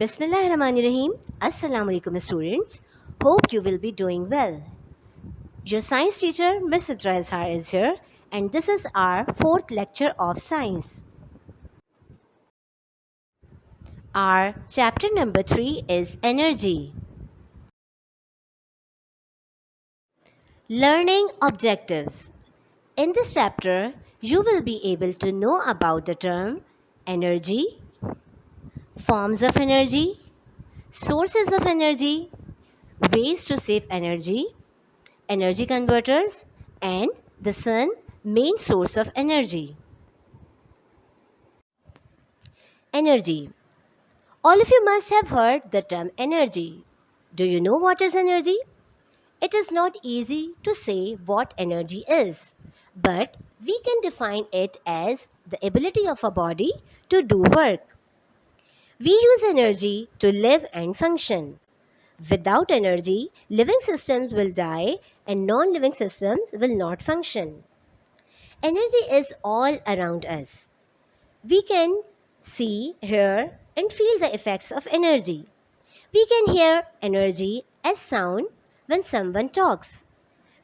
Bismillahirrahmanirrahim. Assalamu alaikum students. Hope you will be doing well. Your science teacher, Miss Citra Izhar is here and this is our fourth lecture of science. Our chapter number 3 is energy. Learning objectives. In this chapter, you will be able to know about the term energy, forms of energy, sources of energy, ways to save energy, energy converters, and the sun, main source of energy. Energy. All of you must have heard the term energy. Do you know what is energy? It is not easy to say what energy is, but we can define it as the ability of a body to do work. We use energy to live and function. Without energy, living systems will die and non living systems will not function. Energy is all around us. We can see, hear, and feel the effects of energy. We can hear energy as sound when someone talks.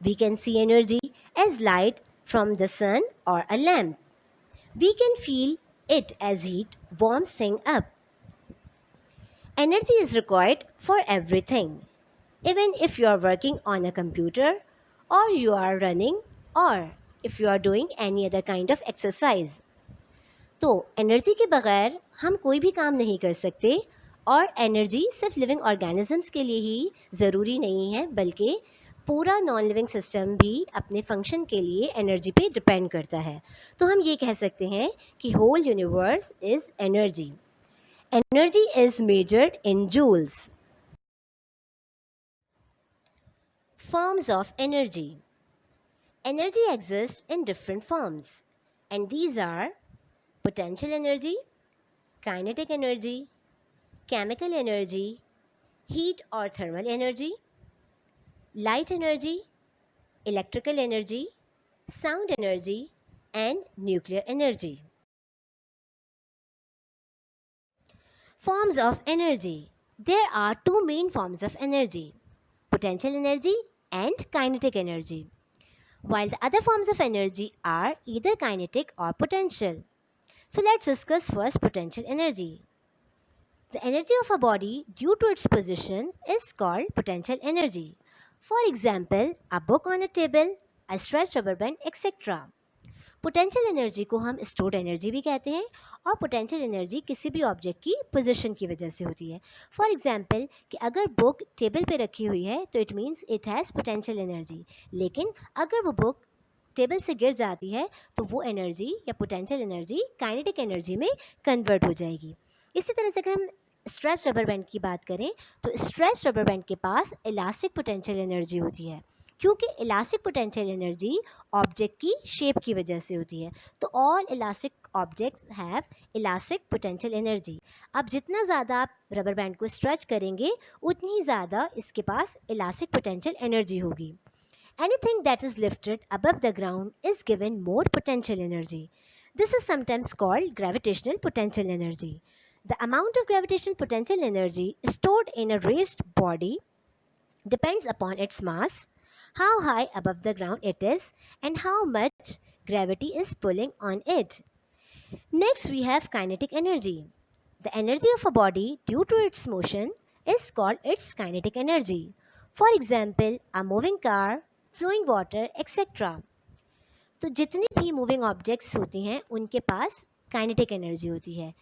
We can see energy as light from the sun or a lamp. We can feel it as heat warms things up. Energy is required for everything. Even if you are working on a computer, or you are running, or if you are doing any other kind of exercise. तो energy के बगैर हम कोई भी काम नहीं कर सकते और एनर्जी सिर्फ लिविंग ऑर्गेनिजम्स के लिए ही ज़रूरी नहीं है बल्कि पूरा नॉन लिविंग सिस्टम भी अपने फंक्शन के लिए एनर्जी पे डिपेंड करता है. तो हम ये कह सकते हैं कि whole universe is energy. Energy is measured in joules. Forms of energy. Energy exists in different forms, and these are potential energy, kinetic energy, chemical energy, heat or thermal energy, light energy, electrical energy, sound energy, and nuclear energy. Forms of energy. There are two main forms of energy, potential energy and kinetic energy, while the other forms of energy are either kinetic or potential. So let's discuss first potential energy. The energy of a body due to its position is called potential energy. For example, a book on a table, a stretched rubber band, etc. Potential energy को हम stored energy भी कहते हैं और potential energy किसी भी object की position की वजह से होती है. फॉर एग्जांपल कि अगर बुक टेबल पे रखी हुई है तो it means it has potential energy, लेकिन अगर वो बुक टेबल से गिर जाती है तो वो एनर्जी या पोटेंशियल एनर्जी काइनेटिक एनर्जी में कन्वर्ट हो जाएगी. इसी तरह से अगर हम स्ट्रेच रबर बैंड की बात करें तो स्ट्रेच रबर बैंड के पास इलास्टिक पोटेंशियल एनर्जी होती है, क्योंकि इलास्टिक पोटेंशियल एनर्जी ऑब्जेक्ट की शेप की वजह से होती है. तो all elastic objects have elastic potential energy. अब जितना ज़्यादा आप रबर बैंड को स्ट्रेच करेंगे उतनी ज़्यादा इसके पास इलास्टिक पोटेंशियल एनर्जी होगी. Anything that is lifted above the ground is given more potential energy. This is sometimes called gravitational potential energy. The amount of gravitational potential energy stored in a raised body depends upon its mass, how high above the ground it is, and how much gravity is pulling on it. Next, we have kinetic energy. The energy of a body due to its motion is called its kinetic energy. For example, a moving car, flowing water, etc. तो जितनी भी moving objects होती हैं उनके पास kinetic energy होती है.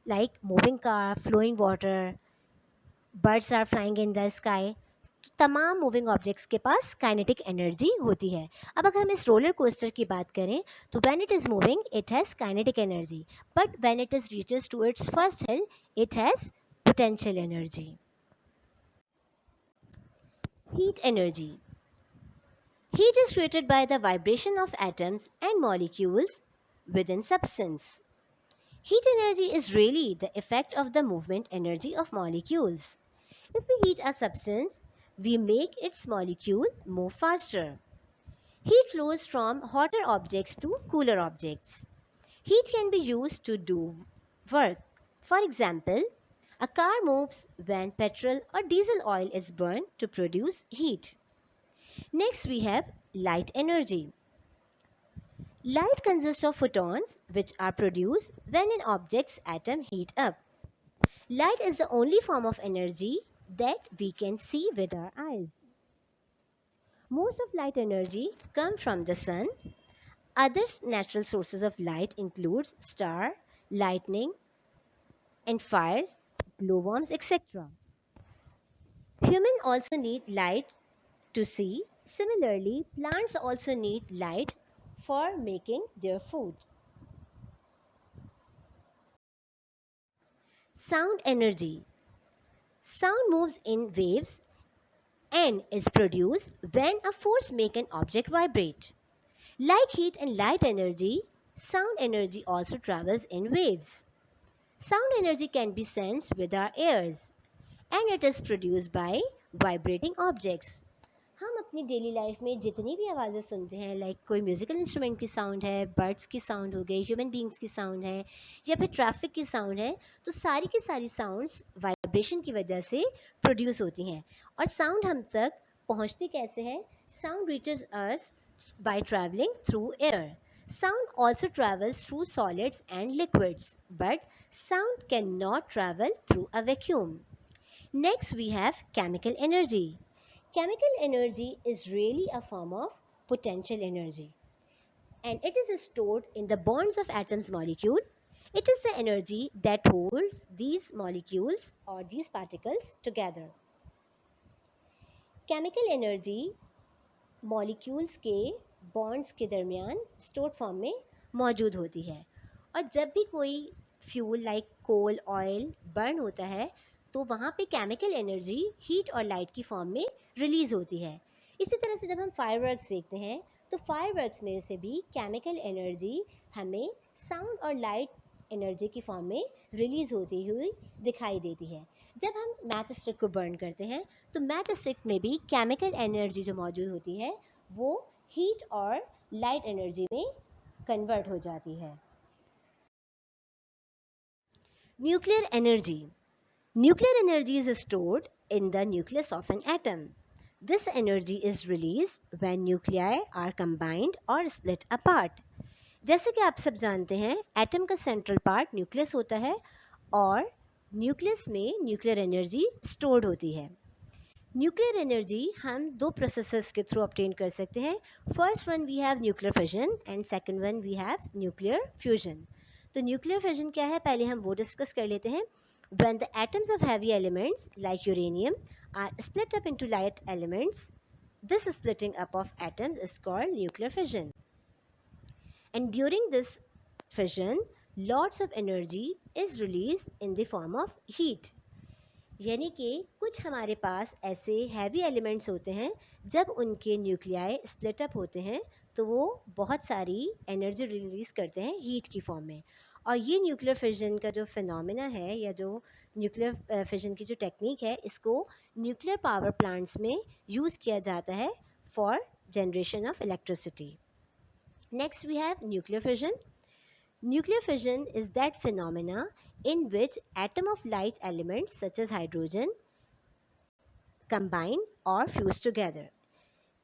Like moving car, flowing water, birds are flying in the sky. तमाम moving objects के पास काइनेटिक एनर्जी होती है. अब अगर हम इस रोलर कोस्टर की बात करें तो when it is moving it has kinetic energy, but when it is reaches to its first hill it has potential energy. Heat energy. Heat is created by the vibration of atoms and molecules within substance. Heat energy is really the effect of the movement energy of molecules. If we heat a substance, we make its molecule move faster. Heat flows from hotter objects to cooler objects. Heat can be used to do work. For example, A car moves when petrol or diesel oil is burned to produce heat. Next, we have light energy. Light consists of photons which are produced when an object's atom heat up. Light is the only form of energy that we can see with our eyes. Most of light energy comes from the sun. Other natural sources of light includes star, lightning, and fires, glowworms, etc. Humans also need light to see. Similarly, plants also need light for making their food. Sound energy. Sound moves in waves and is produced when a force makes an object vibrate. Like heat and light energy, sound energy also travels in waves. Sound energy can be sensed with our ears and it is produced by vibrating objects. हम अपनी daily life में जितनी भी आवाज़ें सुनते हैं, like कोई musical instrument की साउंड है, बर्ड्स की साउंड हो गई, ह्यूमन बींग्स की साउंड है, या फिर ट्रैफिक की साउंड है, तो सारी की सारी साउंड्स वाइब्रेशन की वजह से प्रोड्यूस होती हैं. और साउंड हम तक पहुंचती कैसे है? Sound reaches us by traveling through air. Sound also travels through solids and liquids, but sound cannot travel through a vacuum. Next, we have chemical energy. Chemical energy is really a form of potential energy, and it is stored in the bonds of atoms molecule. It is the energy that holds these molecules or these particles together. Chemical energy molecules के bonds के दरमियान stored form में मौजूद होती है. और जब भी कोई fuel like coal oil burn होता है तो वहाँ पे केमिकल एनर्जी हीट और लाइट की फॉर्म में रिलीज़ होती है. इसी तरह से जब हम फायरवर्क्स देखते हैं तो फायरवर्क्स में से भी केमिकल एनर्जी हमें साउंड और लाइट एनर्जी की फॉर्म में रिलीज़ होती हुई दिखाई देती है. जब हम मैच स्टिक को बर्न करते हैं तो मैच स्टिक में भी केमिकल एनर्जी जो मौजूद होती है वो हीट और लाइट एनर्जी में कन्वर्ट हो जाती है. Nuclear energy. Nuclear energy is stored in the nucleus of an atom. This energy is released when nuclei are combined or split apart. जैसे कि आप सब जानते हैं एटम का सेंट्रल पार्ट न्यूक्लियस होता है और न्यूक्लियस में न्यूक्लियर एनर्जी स्टोर्ड होती है. न्यूक्लियर एनर्जी हम दो प्रोसेसेस के थ्रू ऑब्टेन कर सकते हैं. First one we have nuclear fission and second one we have nuclear fusion. तो न्यूक्लियर फिजन क्या है पहले हम वो डिस्कस कर लेते हैं. When the atoms of heavy elements like uranium are split up into light elements, this splitting up of atoms is called nuclear fission. And during this fission, lots of energy is released in the form of heat. यानी कि कुछ हमारे पास ऐसे heavy elements होते हैं जब उनके nuclei split up होते हैं तो वो बहुत सारी एनर्जी रिलीज़ करते हैं हीट की फॉर्म में. और ये न्यूक्लियर फिजन का जो फिनोमेना है या जो न्यूक्लियर फिजन की जो टेक्निक है इसको न्यूक्लियर पावर प्लांट्स में यूज़ किया जाता है for generation of electricity. Next we have nuclear fission. Nuclear fission is that phenomena in which atom of light elements such as hydrogen combine or fuse together.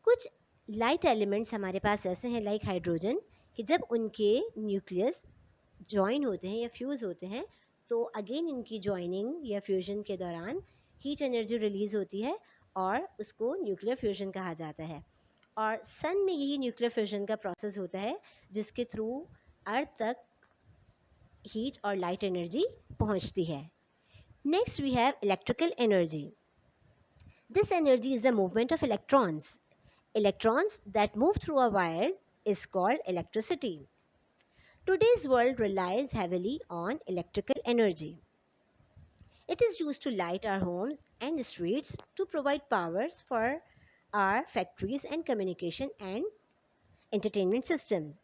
कुछ light elements हमारे पास ऐसे हैं like hydrogen कि जब उनके nucleus join होते हैं या फ्यूज़ होते हैं तो अगेन इनकी जॉइनिंग या फ्यूजन के दौरान हीट एनर्जी रिलीज़ होती है और उसको न्यूक्लियर फ्यूजन कहा जाता है. और सन में यही न्यूक्लियर फ्यूजन का प्रोसेस होता है जिसके थ्रू अर्थ तक हीट और लाइट एनर्जी पहुंचती है. Next we have electrical energy. This energy is the movement of electrons. Electrons that move through a wires is called electricity. Today's world relies heavily on electrical energy. It is used to light our homes and streets to provide powers for our factories and communication and entertainment systems.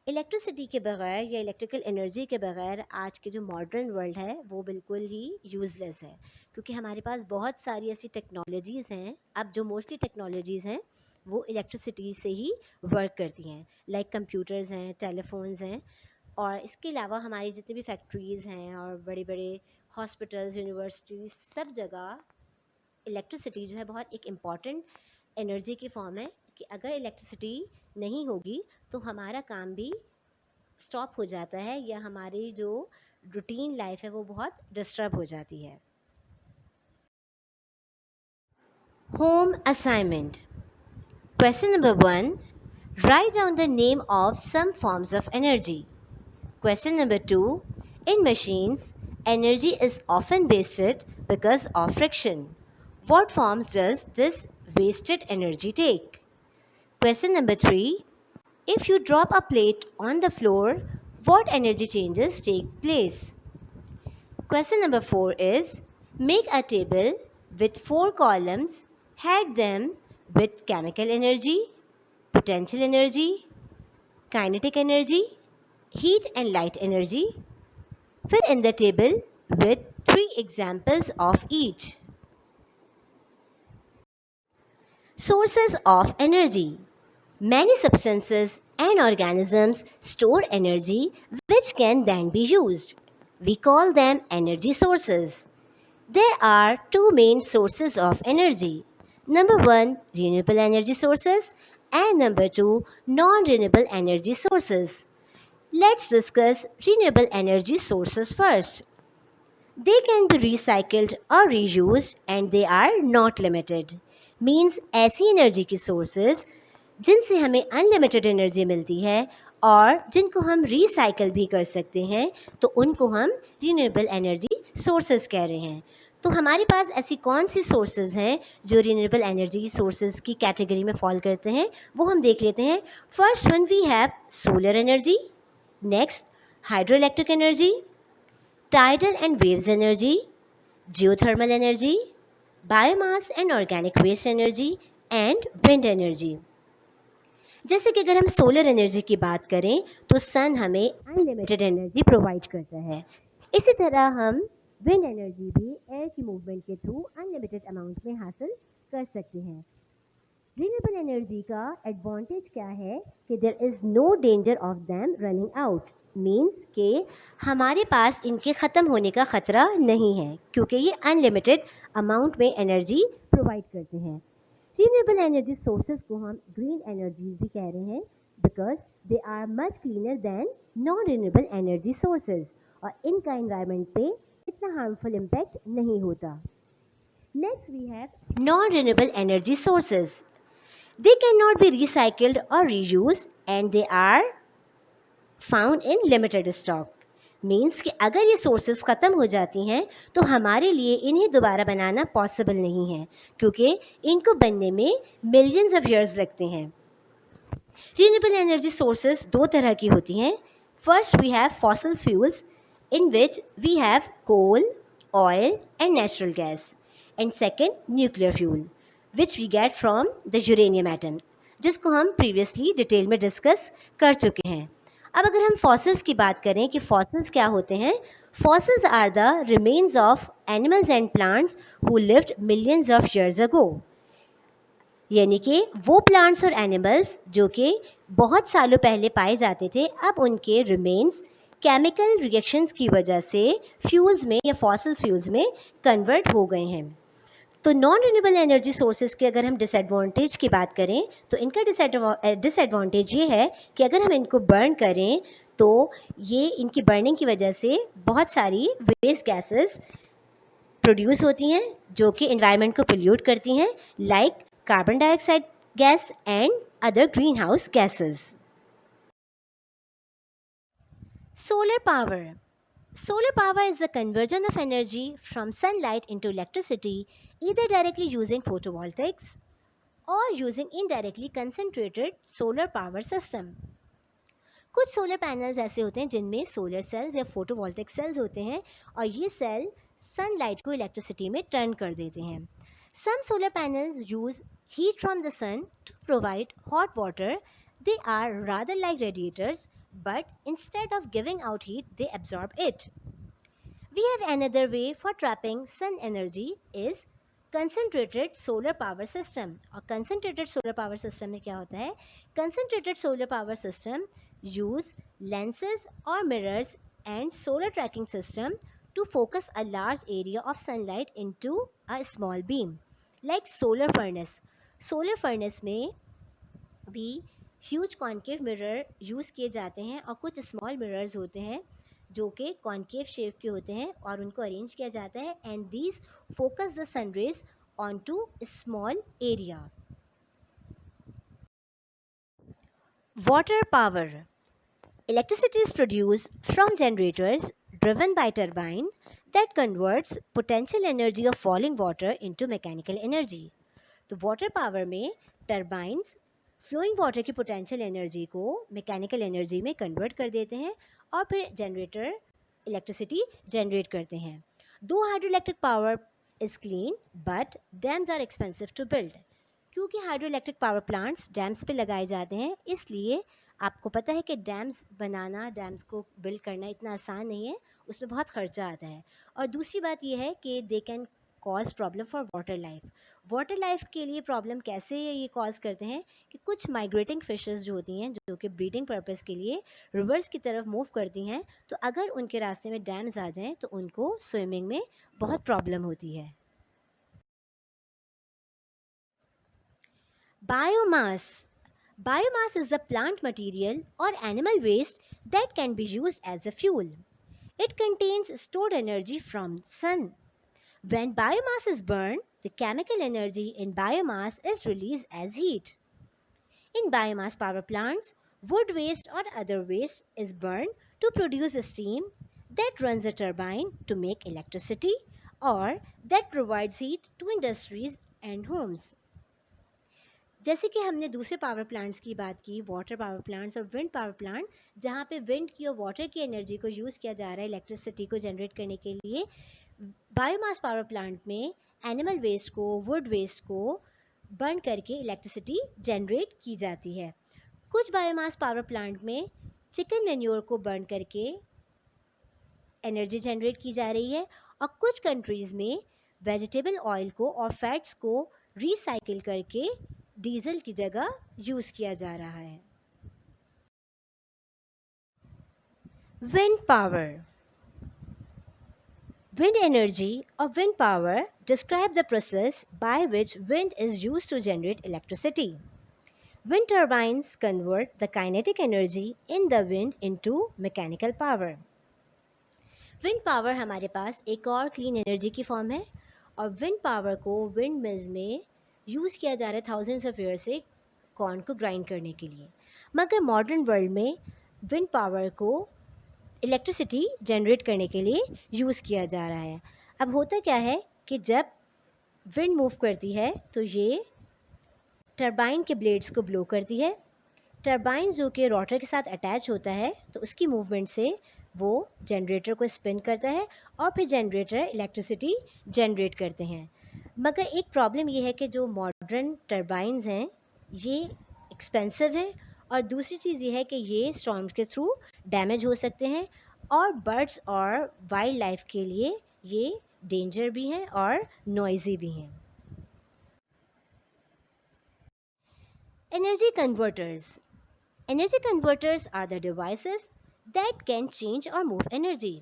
Electricity के बगैर या electrical energy के बगैर आज के जो modern world है वो बिल्कुल ही यूज़लेस है क्योंकि हमारे पास बहुत सारी ऐसी टेक्नोलॉजीज़ हैं अब जो मोस्टली टेक्नोलॉजीज़ हैं वो इलेक्ट्रिसिटी से ही वर्क करती हैं लाइक कंप्यूटर्स हैं टेलीफोन्स हैं. और इसके अलावा हमारी जितनी भी फैक्ट्रीज़ हैं और बड़े बड़े हॉस्पिटल्स, यूनिवर्सिटीज, सब जगह इलेक्ट्रिसिटी जो है बहुत एक इम्पॉर्टेंट एनर्जी की फॉर्म है कि अगर इलेक्ट्रिसिटी नहीं होगी तो हमारा काम भी स्टॉप हो जाता है या हमारी जो रूटीन लाइफ है वो बहुत डिस्टर्ब हो जाती है। Home assignment question number 1, write down the name of some forms of energy. Question number 2, in machines energy is often wasted because of friction. What forms does this wasted energy take? Question number 3, if you drop a plate on the floor, what energy changes take place? Question number 4 is, make a table with 4 columns, head them with chemical energy, potential energy, kinetic energy, heat and light energy. Fill in the table with 3 examples of each. Sources of energy. Many substances and organisms store energy which can then be used. We call them energy sources. There are two main sources of energy. Number 1, renewable energy sources, and number 2, non renewable energy sources. Let's discuss renewable energy sources first. They can be recycled or reused and they are not limited. Means ऐसी energy की sources जिनसे हमें unlimited energy मिलती है और जिनको हम recycle भी कर सकते हैं, तो उनको हम रिन्यूएबल एनर्जी सोर्सेज कह रहे हैं। तो हमारे पास ऐसी कौन सी सोर्सेज हैं जो रिन्यूएबल एनर्जी सोर्सेज की कैटेगरी में फॉल करते हैं, वो हम देख लेते हैं। First one we have solar energy, next hydro electric energy, tidal and waves energy, geothermal energy, biomass and organic waste energy and wind energy. जैसे कि अगर हम सोलर एनर्जी की बात करें तो सन हमें अनलिमिटेड एनर्जी प्रोवाइड करता है। इसी तरह हम विंड एनर्जी भी एयर की मूवमेंट के थ्रू अनलिमिटेड अमाउंट में हासिल कर सकते हैं। रिन्यूएबल एनर्जी का एडवांटेज क्या है कि there is no danger of them running out. Means के हमारे पास इनके ख़त्म होने का ख़तरा नहीं है क्योंकि ये अनलिमिटेड अमाउंट में एनर्जी प्रोवाइड करते हैं। रिन्यूएबल एनर्जी सोर्सेज को हम ग्रीन एनर्जीज भी कह रहे हैं because they are much cleaner than non renewable energy sources और इनका एनवायरनमेंट पे इतना हार्मफुल इम्पैक्ट नहीं होता। Next we have non renewable energy sources. They cannot be recycled or reused and they are found in limited stock. Means कि अगर ये sources ख़त्म हो जाती हैं तो हमारे लिए इन्हें दोबारा बनाना पॉसिबल नहीं है क्योंकि इनको बनने में मिलियंस ऑफ ईयर्स लगते हैं। रिन्यूएबल एनर्जी सोर्सेज दो तरह की होती हैं। First we have fossil fuels in which we have coal, oil and natural gas, and second nuclear fuel which we get from the uranium atom, जिसको हम previously detail में डिस्कस कर चुके हैं। अब अगर हम फॉसिल्स की बात करें कि फॉसिल्स क्या होते हैं, fossils are the remains of animals and plants who lived millions of years ago. यानी कि वो प्लांट्स और एनिमल्स जो कि बहुत सालों पहले पाए जाते थे, अब उनके रिमेन्स केमिकल रिएक्शंस की वजह से फ्यूल्स में या फॉसिल फ्यूल्स में कन्वर्ट हो गए हैं। तो नॉन रिन्यूएबल एनर्जी सोर्सेज के अगर हम डिसएडवांटेज की बात करें तो इनका डिसएडवांटेज ये है कि अगर हम इनको बर्न करें तो ये इनकी बर्निंग की वजह से बहुत सारी वेस्ट गैसेस प्रोड्यूस होती हैं जो कि एनवायरनमेंट को पोल्यूट करती हैं, like carbon dioxide gas and other green house gases. Solar power. Solar power is the conversion of energy from sunlight into electricity either directly using photovoltaics or using indirectly concentrated solar power system. कुछ solar panels ऐसे होते हैं जिनमें solar cells या photovoltaic sales होते हैं और ये सेल सनलाइट को इलेक्ट्रिसिटी में टर्न कर देते हैं। Some solar panels use heat from the sun to provide hot water. They are rather like radiators, but instead of giving out heat, they absorb it. We have another way for trapping sun energy is concentrated solar power system. और concentrated solar power system में क्या होता है? Concentrated solar power system use lenses or mirrors and solar tracking system to focus a large area of sunlight into a small beam, like solar furnace. Solar furnace में भी huge concave mirror use किए जाते हैं और कुछ small mirrors होते हैं जो कि कॉन्केव शेप के होते हैं और उनको अरेंज किया जाता है and these focus the sun rays on to small area. Water power. Electricity is produced from generators driven by turbine that converts potential energy of falling water into mechanical energy. तो water power में turbines flowing water की potential energy को mechanical energy में convert कर देते हैं और फिर जनरेटर इलेक्ट्रिसिटी जनरेट करते हैं. दो hydro electric power is clean but dams are expensive to build. क्योंकि hydro electric power plants dams पे लगाए जाते हैं, इसलिए आपको पता है कि डैम्स बनाना, डैम्स को बिल्ड करना इतना आसान नहीं है, उसमें बहुत खर्चा आता है. और दूसरी बात यह है कि they can cause problem for water life. Water life के लिए प्रॉब्लम कैसे ये कॉज करते हैं कि कुछ माइग्रेटिंग फिशेस जो होती हैं जो कि ब्रीडिंग पर्पस के लिए रिवर्स की तरफ मूव करती हैं, तो अगर उनके रास्ते में डैम्स आ जाएं तो उनको स्विमिंग में बहुत प्रॉब्लम होती है. Biomass. Biomass is the plant material or animal waste that can be used as a fuel. It contains stored energy from sun. When biomass is burned, the chemical energy in biomass is released as heat. In biomass power plants, wood waste or other waste is burned to produce steam that runs a turbine to make electricity or that provides heat to industries and homes. जैसे कि हमने दूसरे power plants की बात की, water power plants और wind power plant, जहाँ पे विंड की और वाटर की एनर्जी को यूज़ किया जा रहा है इलेक्ट्रिसिटी को जनरेट करने के लिए. बायोमास पावर प्लांट में एनिमल वेस्ट को, वुड वेस्ट को बर्न करके इलेक्ट्रिसिटी जनरेट की जाती है. कुछ बायोमास पावर प्लांट में चिकन मैन्योर को बर्न करके एनर्जी जनरेट की जा रही है और कुछ कंट्रीज़ में वेजिटेबल ऑयल को और फैट्स को रिसाइकिल करके डीजल की जगह यूज़ किया जा रहा है. Wind power. Wind energy or wind power describe the process by which wind is used to generate electricity. Wind turbines convert the kinetic energy in the wind into mechanical power. Wind power हमारे पास एक और clean energy की form है और wind power को wind mills में use किया जा रहा है थाउजेंड्स ऑफ ईयर से कॉर्न को ग्राइंड करने के लिए. मगर मॉडर्न वर्ल्ड में विंड पावर को इलेक्ट्रिसिटी जनरेट करने के लिए यूज़ किया जा रहा है. अब होता क्या है कि जब विंड मूव करती है तो ये टरबाइन के ब्लेड्स को ब्लो करती है. टरबाइन जो कि रोटर के साथ अटैच होता है तो उसकी मूवमेंट से वो जनरेटर को स्पिन करता है और फिर जनरेटर इलेक्ट्रिसिटी जनरेट करते हैं. मगर एक प्रॉब्लम ये है कि जो मॉडर्न टरबाइन्स हैं ये एक्सपेंसिव हैं और दूसरी चीज़ ये है कि ये स्टॉर्म के थ्रू डैमेज हो सकते हैं और बर्ड्स और वाइल्ड लाइफ के लिए ये डेंजर भी हैं और नॉइजी भी हैं. Energy converters. Energy converters are the devices that can change or move energy.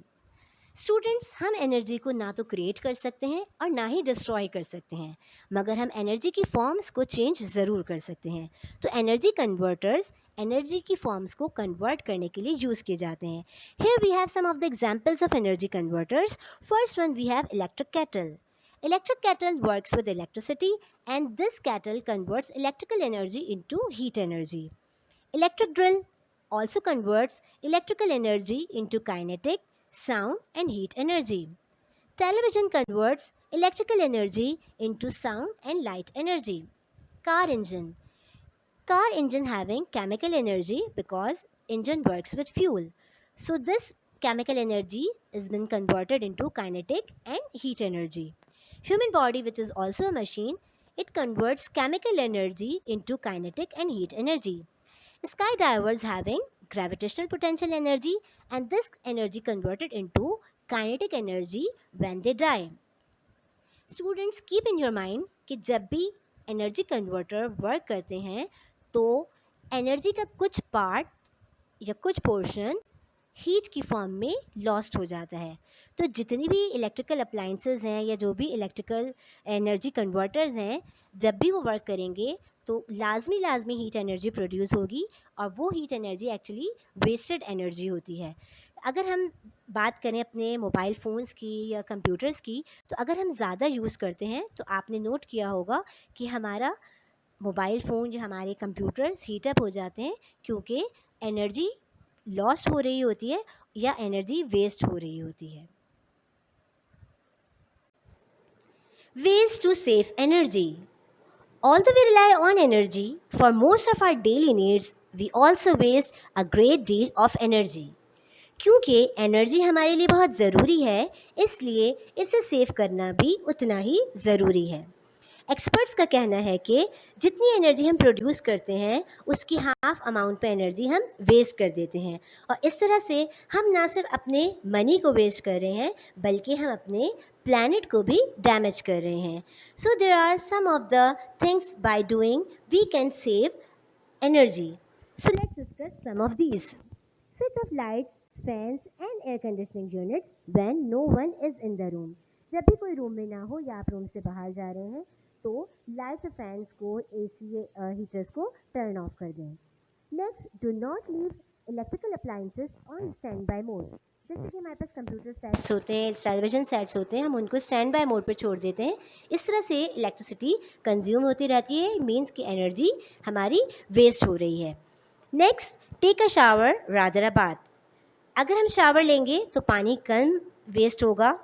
Students, हम एनर्जी को ना तो क्रिएट कर सकते हैं और ना ही डिस्ट्रॉय कर सकते हैं, मगर हम एनर्जी की फॉर्म्स को चेंज ज़रूर कर सकते हैं. तो एनर्जी कन्वर्टर्स एनर्जी की फॉर्म्स को कन्वर्ट करने के लिए यूज़ किए जाते हैं. Here we have some of the examples of energy converters. First one we have electric kettle. Electric kettle works with electricity and this kettle converts electrical energy into heat energy. Electric drill also converts electrical energy into kinetic, sound and heat energy. Television converts electrical energy into sound and light energy. Car engine. Car engine having chemical energy because engine works with fuel. So this chemical energy has been converted into kinetic and heat energy. Human body, which is also a machine, it converts chemical energy into kinetic and heat energy. Skydivers having gravitational potential energy and this energy converted into kinetic energy when they die. Students, keep in your mind कि जब भी energy converter work करते हैं तो energy का कुछ part या कुछ पोर्शन हीट की फॉर्म में लॉस्ट हो जाता है। तो जितनी भी इलेक्ट्रिकल अप्लाइंसेस हैं या जो भी इलेक्ट्रिकल एनर्जी कन्वर्टर्स हैं, जब भी वो वर्क करेंगे तो लाजमी हीट एनर्जी प्रोड्यूस होगी, और वो heat energy actually wasted energy होती है। अगर हम बात करें अपने मोबाइल फ़ोन्स की या कंप्यूटर्स की, तो अगर हम ज़्यादा यूज़ करते हैं तो आपने नोट किया होगा कि हमारा मोबाइल फ़ोन या हमारे कंप्यूटर्स हीटअप हो जाते हैं, क्योंकि एनर्जी लॉस्ट हो रही होती है या एनर्जी वेस्ट हो रही होती है। Ways to save energy. Although we rely on energy for most of our daily needs, we also waste a great deal of energy. क्योंकि एनर्जी हमारे लिए बहुत ज़रूरी है, इसलिए इसे सेव करना भी उतना ही ज़रूरी है। एक्सपर्ट्स का कहना है कि जितनी एनर्जी हम प्रोड्यूस करते हैं उसकी हाफ अमाउंट पे एनर्जी हम वेस्ट कर देते हैं, और इस तरह से हम ना सिर्फ अपने मनी को वेस्ट कर रहे हैं बल्कि हम अपने प्लैनेट को भी डैमेज कर रहे हैं। So there are some of the things by doing we can save energy. So let's discuss some of these. Switch off lights, fans and air conditioning units when no one is in the room. जब भी कोई room में ना हो या आप room से बाहर जा रहे हैं तो लाइट्स और फैंस को, एसी हीटर्स को टर्न ऑफ कर दें। Next, do not leave electrical appliances on stand by mode. जैसे कि हमारे पास कंप्यूटर सेट्स होते हैं, टेलीविजन सेट्स होते हैं, हम उनको स्टैंड बाय मोड पर छोड़ देते हैं। इस तरह से इलेक्ट्रिसिटी कंज्यूम होती रहती है, मीन्स की एनर्जी हमारी वेस्ट हो रही है। Next, take a shower rather a bath. अगर हम शावर लेंगे तो पानी कम वेस्ट होगा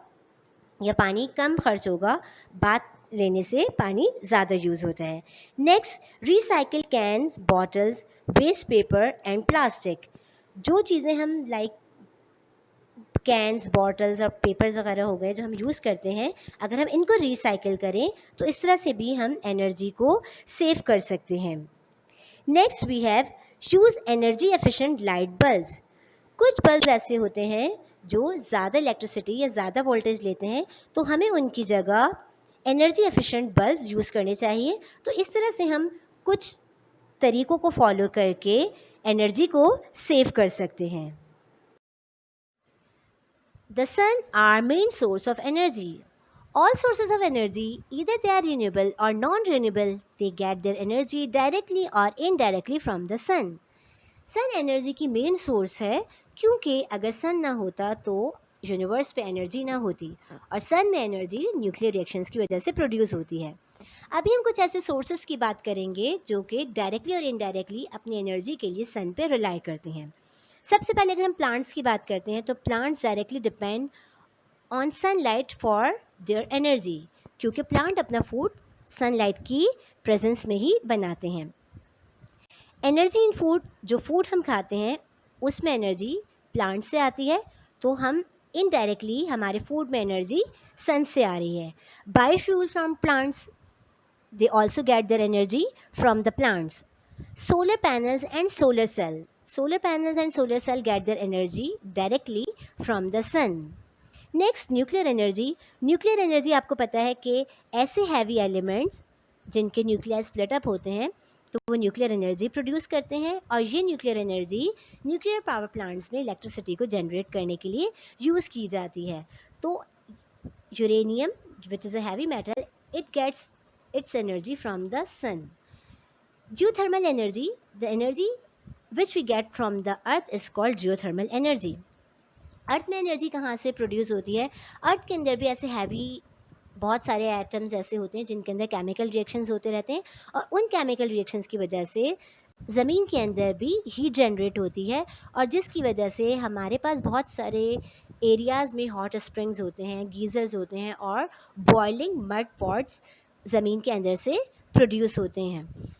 या पानी कम खर्च होगा, बाथ लेने से पानी ज़्यादा यूज़ होता है। Next, recycle cans, bottles, waste paper and plastic. जो चीज़ें हम लाइक कैन्स, बॉटल्स और पेपर्स वगैरह हो गए जो हम यूज़ करते हैं, अगर हम इनको रिसाइकिल करें तो इस तरह से भी हम एनर्जी को सेव कर सकते हैं। Next we have use energy efficient light bulbs. कुछ बल्ब ऐसे होते हैं जो ज़्यादा इलेक्ट्रिसिटी या ज़्यादा वोल्टेज लेते हैं, तो हमें उनकी जगह एनर्जी एफिशिएंट बल्ब यूज़ करने चाहिए। तो इस तरह से हम कुछ तरीक़ों को फॉलो करके एनर्जी को सेव कर सकते हैं। The sun, our main source of energy. All sources of energy, either they are renewable or non-renewable, they get their energy directly or indirectly from the sun. Sun energy की main source है, क्योंकि अगर सन ना होता तो universe पे energy ना होती, और सन में एनर्जी न्यूक्लियर रिएक्शंस की वजह से प्रोड्यूस होती है। अभी हम कुछ ऐसे सोर्सेज की बात करेंगे जो कि डायरेक्टली और इनडायरेक्टली अपनी एनर्जी के लिए सन पे रिलाई करते हैं। सबसे पहले अगर हम प्लांट्स की बात करते हैं तो plants directly depend on sunlight for their energy, क्योंकि प्लांट अपना फूड सनलाइट की प्रेजेंस में ही बनाते हैं। एनर्जी इन फूड, जो फूड हम खाते हैं उसमें एनर्जी प्लांट से आती है, तो हम इनडायरेक्टली हमारे फूड में एनर्जी सन से आ रही है। Biofuels from plants, they also get their energy from the plants. Solar panels and solar cell, solar panels and solar cell get their energy directly from the sun. Next, nuclear energy. Nuclear energy आपको पता है कि ऐसे heavy elements जिनके nuclei split up होते हैं तो वो न्यूक्लियर एनर्जी प्रोड्यूस करते हैं, और ये nuclear energy nuclear power plants में इलेक्ट्रिसिटी को जनरेट करने के लिए यूज़ की जाती है। तो uranium, which is a heavy metal, it gets its energy from the sun. Geothermal energy, the energy which we get from the earth is called geothermal energy. Earth में energy कहाँ से प्रोड्यूस होती है? अर्थ के अंदर भी ऐसे हैवी बहुत सारे एटम्स ऐसे होते हैं जिनके अंदर केमिकल रिएक्शंस होते रहते हैं, और उन केमिकल रिएक्शंस की वजह से ज़मीन के अंदर भी हीट जनरेट होती है, और जिसकी वजह से हमारे पास बहुत सारे एरियाज़ में हॉट स्प्रिंग्स होते हैं, गीज़र्स होते हैं, और बॉइलिंग मड पॉट्स ज़मीन के अंदर से प्रोड्यूस होते हैं।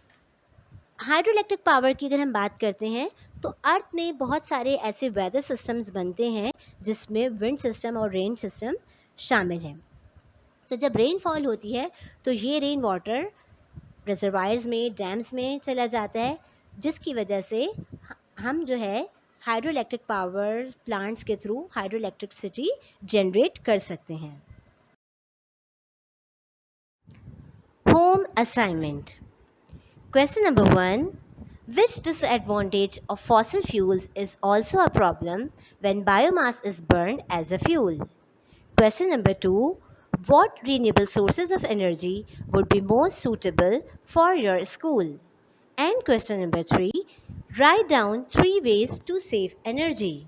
हाइड्रो इलेक्ट्रिक पावर की अगर हम बात करते हैं तो अर्थ में बहुत सारे ऐसे वेदर सिस्टम्स बनते हैं जिसमें विंड सिस्टम और रेन सिस्टम शामिल हैं। तो जब रेनफॉल होती है तो ये रेन वाटर रिजर्वायर्स में, डैम्स में चला जाता है, जिसकी वजह से हम जो है हाइड्रो इलेक्ट्रिक पावर प्लांट्स के थ्रू हाइड्रो इलेक्ट्रिसिटी जनरेट कर सकते हैं। Home assignment. Question number 1, Which disadvantage of fossil fuels is also a problem when biomass is burned as a fuel? Question number 2. What renewable sources of energy would be most suitable for your school? And question number 3. Write down 3 ways to save energy.